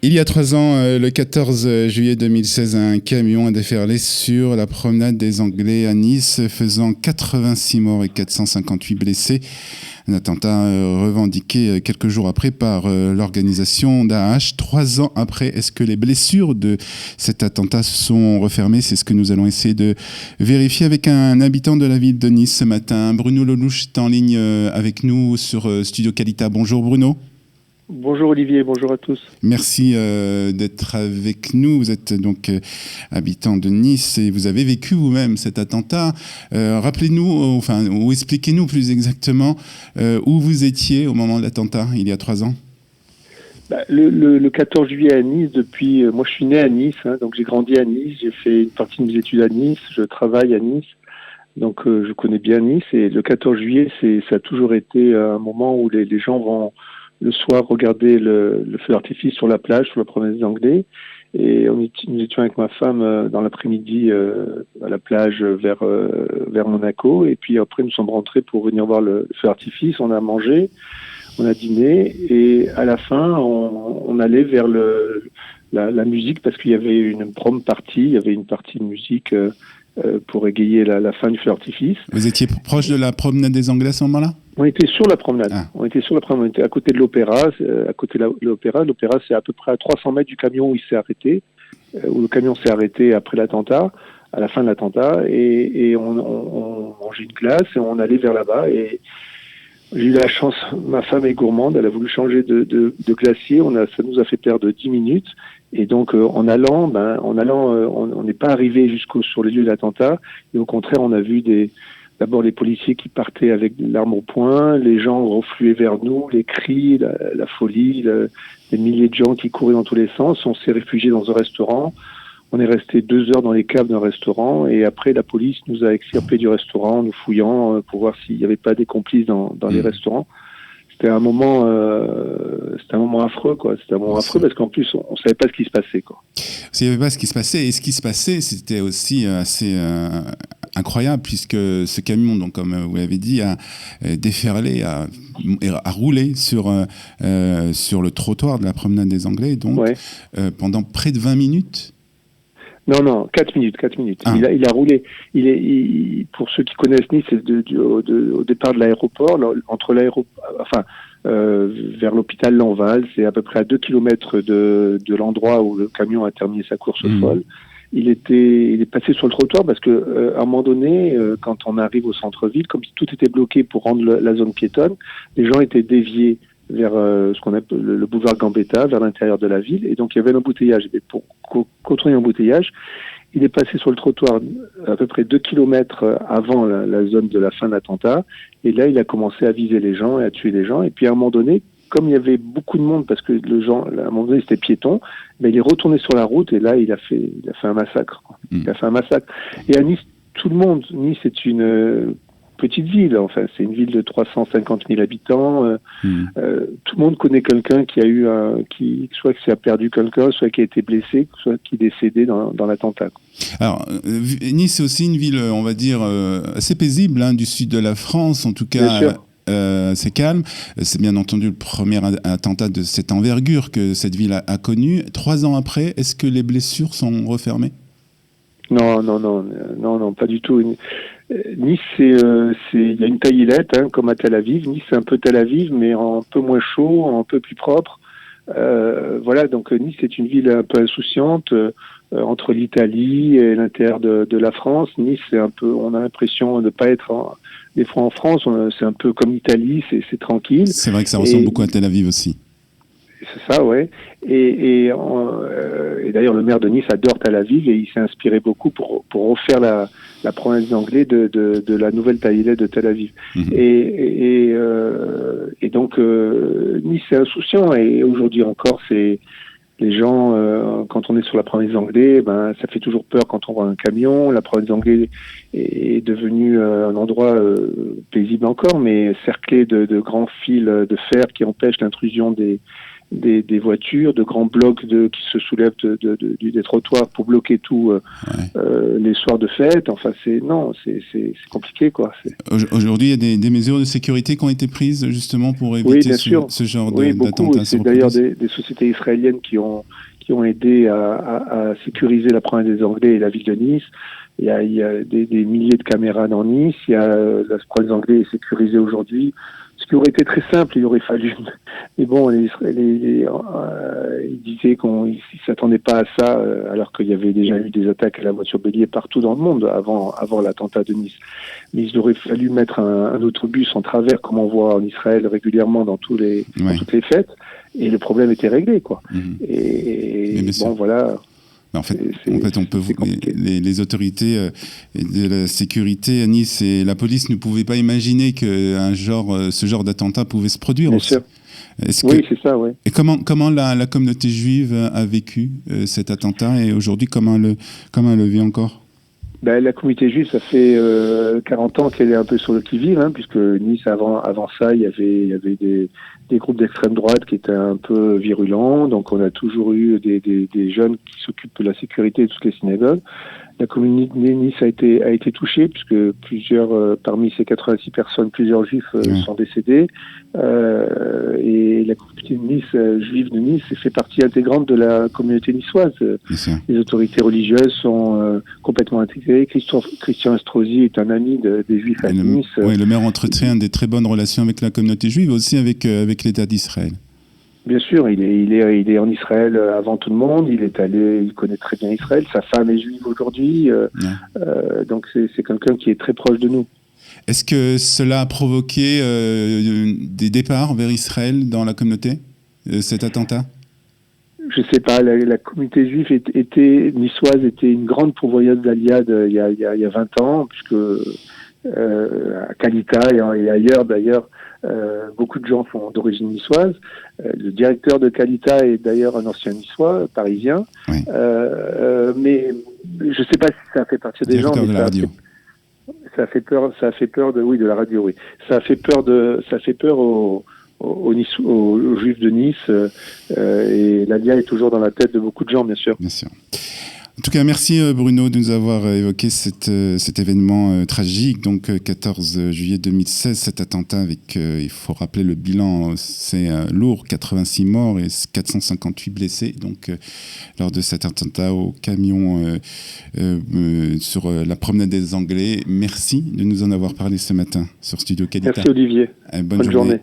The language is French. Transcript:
Il y a 3 ans, le 14 juillet 2016, un camion a déferlé sur la promenade des Anglais à Nice, faisant 86 morts et 458 blessés. Un attentat revendiqué quelques jours après par l'organisation Daesh. 3 ans après, est-ce que les blessures de cet attentat se sont refermées? C'est ce que nous allons essayer de vérifier avec un habitant de la ville de Nice ce matin. Bruno Lelouch est en ligne avec nous sur Studio Qualita. Bonjour Bruno. Bonjour Olivier, bonjour à tous. Merci d'être avec nous. Vous êtes donc habitant de Nice et vous avez vécu vous-même cet attentat. Rappelez-nous, ou expliquez-nous plus exactement où vous étiez au moment de l'attentat, il y a 3 ans. Le 14 juillet à Nice, moi je suis né à Nice, donc j'ai grandi à Nice, j'ai fait une partie de mes études à Nice, je travaille à Nice, donc je connais bien Nice. Et le 14 juillet, ça a toujours été un moment où les gens vont le soir regarder le feu d'artifice sur la plage, sur la promenade des Anglais. Et nous étions avec ma femme dans l'après-midi à la plage vers Monaco. Et puis après, nous sommes rentrés pour venir voir le feu d'artifice. On a mangé, on a dîné. Et à la fin, on allait vers la musique parce qu'il y avait une prom party, il y avait une partie de musique pour égayer la fin du feu d'artifice. Vous étiez proche de la promenade des Anglais à ce moment-là ? On était sur la promenade. On était à côté de l'opéra. L'opéra, c'est à peu près à 300 mètres du camion où il s'est arrêté, où le camion s'est arrêté après l'attentat, à la fin de l'attentat, et on mangeait une glace et on allait vers là-bas. Et j'ai eu la chance, ma femme est gourmande, elle a voulu changer de glacier. Ça nous a fait perdre 10 minutes. Et donc, en allant, on n'est pas arrivé sur les lieux de l'attentat. Et au contraire, on a vu d'abord les policiers qui partaient avec l'arme au poing, les gens refluaient vers nous, les cris, la folie, les milliers de gens qui couraient dans tous les sens. On s'est réfugiés dans un restaurant. On est resté 2 heures dans les caves d'un restaurant et après la police nous a extirpés du restaurant, nous fouillant pour voir s'il n'y avait pas des complices dans les restaurants. C'était un moment affreux, quoi. C'était un moment affreux parce qu'en plus on savait pas ce qui se passait, quoi. Vous savez pas ce qui se passait, et ce qui se passait, c'était aussi assez incroyable puisque ce camion, donc comme vous l'avez dit, a déferlé, a roulé sur le trottoir de la promenade des Anglais, donc pendant près de 20 minutes. Non, 4 minutes. Ah. Il a roulé. Pour ceux qui connaissent Nice, c'est au départ de l'aéroport, vers l'hôpital Lanval, c'est à peu près à 2 kilomètres de l'endroit où le camion a terminé sa course folle. Il est passé sur le trottoir parce que à un moment donné, quand on arrive au centre-ville, comme si tout était bloqué pour rendre la zone piétonne, les gens étaient déviés vers ce qu'on appelle le boulevard Gambetta, vers l'intérieur de la ville, et donc il y avait l'embouteillage. Et pour contourner l'embouteillage, il est passé sur le trottoir à peu près 2 kilomètres avant la zone de la fin de l'attentat, et là il a commencé à viser les gens et à tuer les gens. Et puis à un moment donné, comme il y avait beaucoup de monde, parce que à un moment donné c'était piéton, mais il est retourné sur la route et là il a fait un massacre. Il a fait un massacre. Et à Nice, Nice est une petite ville, enfin c'est une ville de 350 000 habitants. Tout le monde connaît quelqu'un soit qui a perdu quelqu'un, soit qui a été blessé, soit qui est décédé dans l'attentat. Alors Nice c'est aussi une ville, on va dire, assez paisible, du sud de la France, en tout cas. C'est calme. C'est bien entendu le premier attentat de cette envergure que cette ville a connu. 3 ans après, est-ce que les blessures sont refermées ? Non, pas du tout. Nice, il y a une taillelette, comme à Tel Aviv. Nice, c'est un peu Tel Aviv, mais un peu moins chaud, un peu plus propre. Voilà, donc Nice, c'est une ville un peu insouciante entre l'Italie et l'intérieur de la France. Nice, on a l'impression de ne pas être des fois en France. C'est un peu comme l'Italie, c'est tranquille. C'est vrai que ça ressemble beaucoup à Tel Aviv aussi. C'est ça, ouais. Et d'ailleurs, le maire de Nice adore Tel Aviv et il s'est inspiré beaucoup pour refaire la province d'anglais de la nouvelle taillelette de Tel Aviv. Et donc, Nice, c'est insouciant. Et aujourd'hui encore, les gens, quand on est sur la province d'anglais, ça fait toujours peur quand on voit un camion. La province d'anglais est devenue un endroit paisible encore, mais cerclé de grands fils de fer qui empêchent l'intrusion des des voitures, de grands blocs qui se soulèvent des trottoirs pour bloquer tout les soirs de fête. Enfin, c'est compliqué, quoi. Aujourd'hui, il y a des mesures de sécurité qui ont été prises justement pour éviter ce genre d'attentats. C'est d'ailleurs des sociétés israéliennes qui ont aidé à sécuriser la promenade des Anglais et la ville de Nice. Il y a des milliers de caméras dans Nice. La promenade des Anglais est sécurisée aujourd'hui. Ce qui aurait été très simple, il aurait fallu. Mais bon, ils disaient qu'ils s'attendaient pas à ça, alors qu'il y avait déjà eu des attaques à la voiture bélier partout dans le monde avant l'attentat de Nice. Mais il aurait fallu mettre un autobus en travers, comme on voit en Israël régulièrement dans toutes les fêtes, et le problème était réglé, quoi. Et bon, voilà. En fait, on peut les autorités de la sécurité à Nice et la police ne pouvaient pas imaginer que ce genre d'attentat pouvait se produire. Bien sûr. Oui, c'est ça, oui. Et comment la communauté juive a vécu cet attentat et aujourd'hui comment elle le vit encore? La communauté juive, ça fait 40 ans qu'elle est un peu sur le qui-vive, puisque Nice, avant ça, il y avait des groupes d'extrême droite qui étaient un peu virulents. Donc, on a toujours eu des jeunes qui s'occupent de la sécurité de toutes les synagogues. La communauté de Nice a été touchée, puisque parmi ces 86 personnes, plusieurs juifs sont décédés. Et la communauté juive de Nice fait partie intégrante de la communauté niçoise. Les autorités religieuses sont complètement intégrées. Christian Estrosi est un ami des juifs à Nice. Le maire entretient des très bonnes relations avec la communauté juive, aussi avec l'État d'Israël. Bien sûr, il est en Israël avant tout le monde. Il connaît très bien Israël. Sa femme est juive aujourd'hui, donc c'est quelqu'un qui est très proche de nous. Est-ce que cela a provoqué des départs vers Israël dans la communauté, cet attentat? Je sais pas. La communauté juive niçoise était une grande pourvoyeuse d'Aliad il y a 20 ans, puisque à Kalita et ailleurs d'ailleurs. Beaucoup de gens sont d'origine niçoise. Le directeur de Kalita est d'ailleurs un ancien niçois, parisien. Oui. Mais je ne sais pas si ça fait partie des gens. De la radio. Ça a fait peur de la radio, oui. Ça a fait peur aux Juifs de Nice. Et l'Alia est toujours dans la tête de beaucoup de gens, bien sûr. Bien sûr. En tout cas, merci Bruno de nous avoir évoqué cet événement tragique, donc 14 juillet 2016, cet attentat avec, il faut rappeler le bilan, c'est lourd, 86 morts et 458 blessés, donc lors de cet attentat au camion sur la promenade des Anglais. Merci de nous en avoir parlé ce matin sur Studio Kalita. Merci Olivier. Bonne journée.